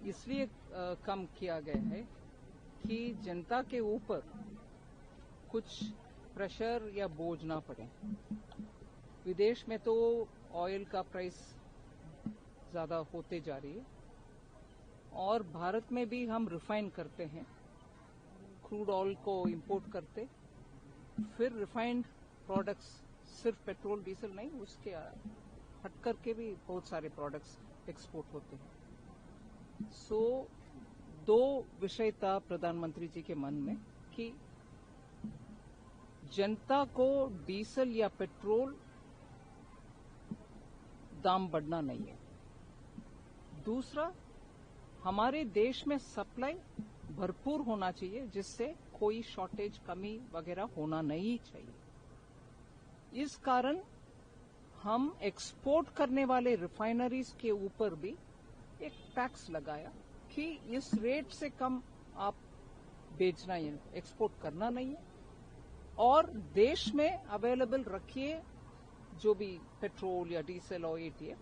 इसलिए कम किया गया है कि जनता के ऊपर कुछ प्रेशर या बोझ ना पड़े। विदेश में तो ऑयल का प्राइस ज्यादा होते जा रही है और भारत में भी हम रिफाइन करते हैं, क्रूड ऑयल को इंपोर्ट करते, फिर रिफाइंड प्रोडक्ट्स, सिर्फ पेट्रोल डीजल नहीं, उसके हट करके भी बहुत सारे प्रोडक्ट्स एक्सपोर्ट होते हैं। सो दो विषय था प्रधानमंत्री जी के मन में कि जनता को डीजल या पेट्रोल दाम बढ़ना नहीं है। दूसरा, हमारे देश में सप्लाई भरपूर होना चाहिए, जिससे कोई शॉर्टेज, कमी वगैरह होना नहीं चाहिए। इस कारण हम एक्सपोर्ट करने वाले रिफाइनरीज के ऊपर भी एक टैक्स लगाया कि इस रेट से कम आप बेचना है, एक्सपोर्ट करना नहीं है, और देश में अवेलेबल रखिए जो भी पेट्रोल या डीजल और एटीएफ।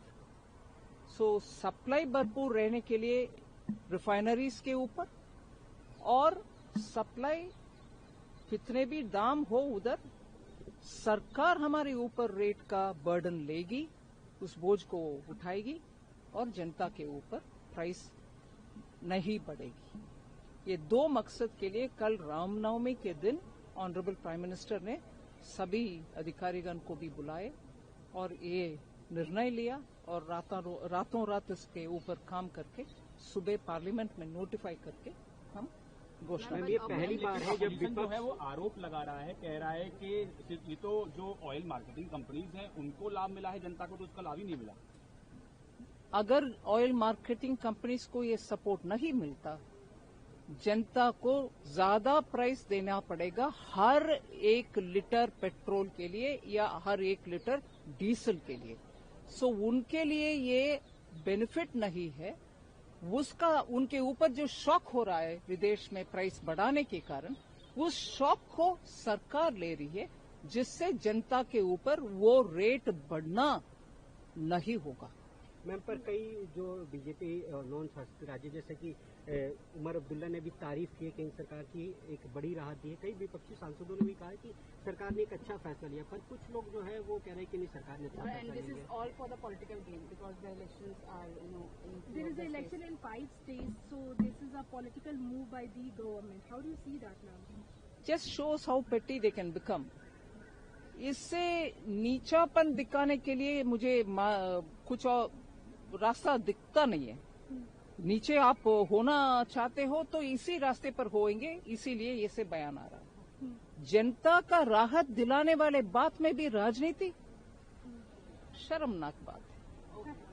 सो सप्लाई भरपूर रहने के लिए रिफाइनरीज के ऊपर, और सप्लाई कितने भी दाम हो उधर सरकार हमारे ऊपर रेट का बर्डन लेगी, उस बोझ को उठाएगी और जनता के ऊपर प्राइस नहीं बढ़ेगी। ये दो मकसद के लिए कल रामनवमी के दिन ऑनरेबल प्राइम मिनिस्टर ने सभी अधिकारीगण को भी बुलाए और ये निर्णय लिया, और रातों रात इसके ऊपर काम करके सुबह पार्लियामेंट में नोटिफाई करके हम घोषणा। ये पहली बार है जब जो है वो आरोप लगा रहा है, कह रहा है कि ये तो जो ऑयल मार्केटिंग कंपनीज हैं उनको लाभ मिला है, जनता को तो उसका लाभ ही नहीं मिला। अगर ऑयल मार्केटिंग कंपनीज को ये सपोर्ट नहीं मिलता, जनता को ज्यादा प्राइस देना पड़ेगा हर 1 लीटर पेट्रोल के लिए या हर 1 लीटर डीजल के लिए। सो उनके लिए ये बेनिफिट नहीं है। उसका उनके ऊपर जो शॉक हो रहा है विदेश में प्राइस बढ़ाने के कारण, उस शॉक को सरकार ले रही है, जिससे जनता के ऊपर वो रेट बढ़ना नहीं होगा। मैम, पर कई जो बीजेपी नॉन शासित राज्य जैसे कि उमर अब्दुल्ला ने भी तारीफ की है केंद्र सरकार की, एक बड़ी राहत दी है। कई विपक्षी सांसदों ने भी कहा है कि सरकार ने एक अच्छा फैसला लिया, पर कुछ लोग जो है वो कह रहे हैं कि नहीं, सरकार ने अच्छा फैसला लिया। This is all for the political gain because the elections are, there is an election in 5 states, so this is a political move by the government. How do you see that, ma'am? Just shows how petty they can become. इससे नीचापन दिखाने के लिए मुझे कुछ और रास्ता दिखता नहीं है। नीचे आप होना चाहते हो तो इसी रास्ते पर होएंगे, इसीलिए ये से बयान आ रहा है। जनता का राहत दिलाने वाले बात में भी राजनीति, शर्मनाक बात है।